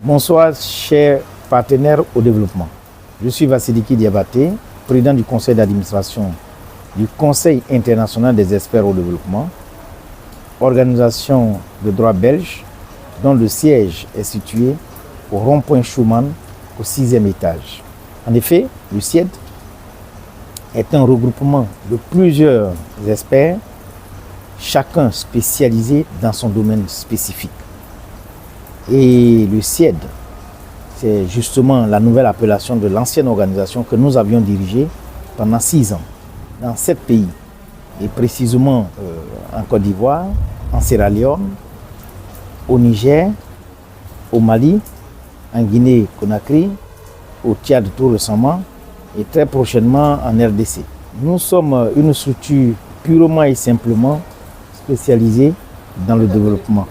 Bonsoir, chers partenaires au développement. Je suis Vassiliki Diabaté, président du conseil d'administration du Conseil international des experts au développement, organisation de droit belge dont le siège est situé au rond-point Schuman au 6e étage. En effet, le CIED est un regroupement de plusieurs experts, chacun spécialisé dans son domaine spécifique. Et le CIED, c'est justement la nouvelle appellation de l'ancienne organisation que nous avions dirigée pendant 6 ans dans 7 pays, et précisément en Côte d'Ivoire, en Sierra Leone, au Niger, au Mali, en Guinée-Conakry, au Tchad tout récemment et très prochainement en RDC. Nous sommes une structure purement et simplement spécialisée dans le développement,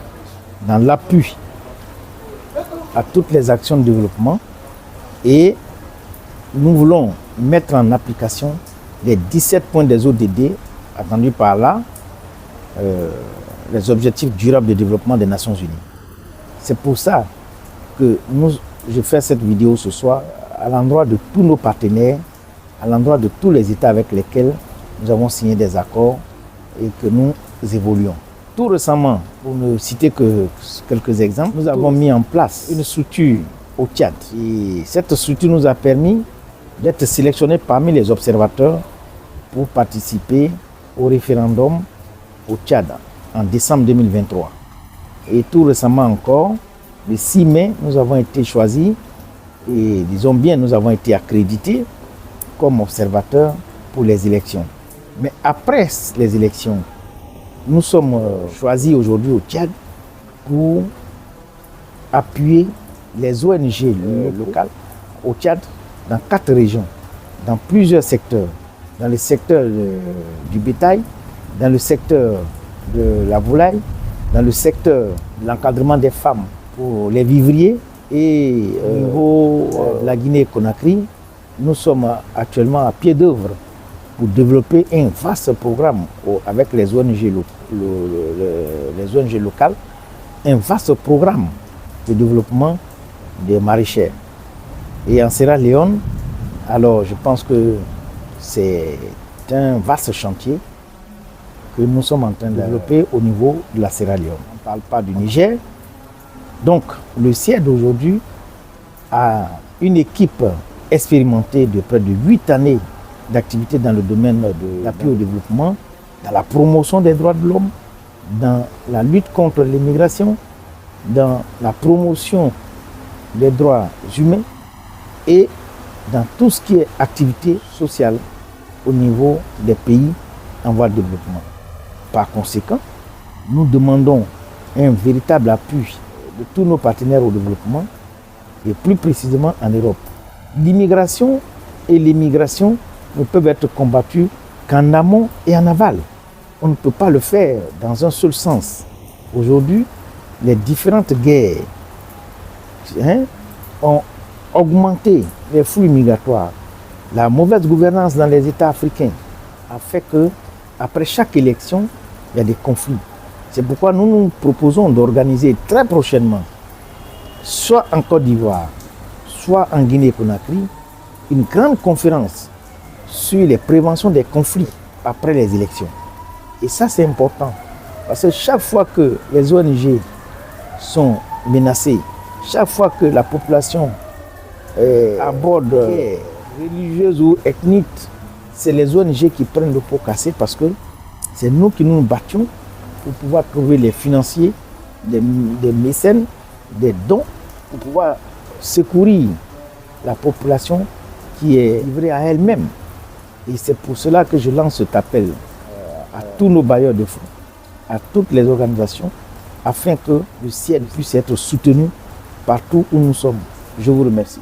dans l'appui à toutes les actions de développement, et nous voulons mettre en application les 17 points des ODD, attendus par là, les objectifs durables de développement des Nations Unies. C'est pour ça que je fais cette vidéo ce soir à l'endroit de tous nos partenaires, à l'endroit de tous les États avec lesquels nous avons signé des accords et que nous évoluons. Tout récemment, pour ne citer que quelques exemples, nous avons mis en place une structure au Tchad. Et cette structure nous a permis d'être sélectionnés parmi les observateurs pour participer au référendum au Tchad en décembre 2023. Et tout récemment encore, le 6 mai, nous avons été choisis et disons bien, nous avons été accrédités comme observateurs pour les élections. Mais après les élections, nous sommes choisis aujourd'hui au Tchad pour appuyer les ONG locales au Tchad dans 4 régions, dans plusieurs secteurs. Dans le secteur du bétail, dans le secteur de la volaille, dans le secteur de l'encadrement des femmes pour les vivriers et au niveau de la Guinée-Conakry, nous sommes actuellement à pied d'œuvre pour développer un vaste programme avec les ONG locales, un vaste programme de développement des maraîchers. Et en Sierra Leone, alors je pense que c'est un vaste chantier que nous sommes en train de développer au niveau de la Sierra Leone. On ne parle pas du Niger. Donc le CIED aujourd'hui a une équipe expérimentée de près de 8 années d'activité dans le domaine de l'appui au développement, dans la promotion des droits de l'homme, dans la lutte contre l'immigration, dans la promotion des droits humains et dans tout ce qui est activité sociale au niveau des pays en voie de développement. Par conséquent, nous demandons un véritable appui de tous nos partenaires au développement et plus précisément en Europe. L'immigration et l'immigration ne peuvent être combattues qu'en amont et en aval. On ne peut pas le faire dans un seul sens. Aujourd'hui, les différentes guerres ont augmenté les flux migratoires. La mauvaise gouvernance dans les États africains a fait que, après chaque élection, il y a des conflits. C'est pourquoi nous proposons d'organiser très prochainement, soit en Côte d'Ivoire, soit en Guinée-Conakry, une grande conférence sur les préventions des conflits après les élections. Et ça, c'est important, parce que chaque fois que les ONG sont menacées, chaque fois que la population aborde religieuse ou ethnique, c'est les ONG qui prennent le pot cassé, parce que c'est nous qui nous battions pour pouvoir trouver les financiers, des mécènes, des dons, pour pouvoir secourir la population qui est livrée à elle-même. Et c'est pour cela que je lance cet appel à tous nos bailleurs de fonds, à toutes les organisations, afin que le CIED puisse être soutenu partout où nous sommes. Je vous remercie.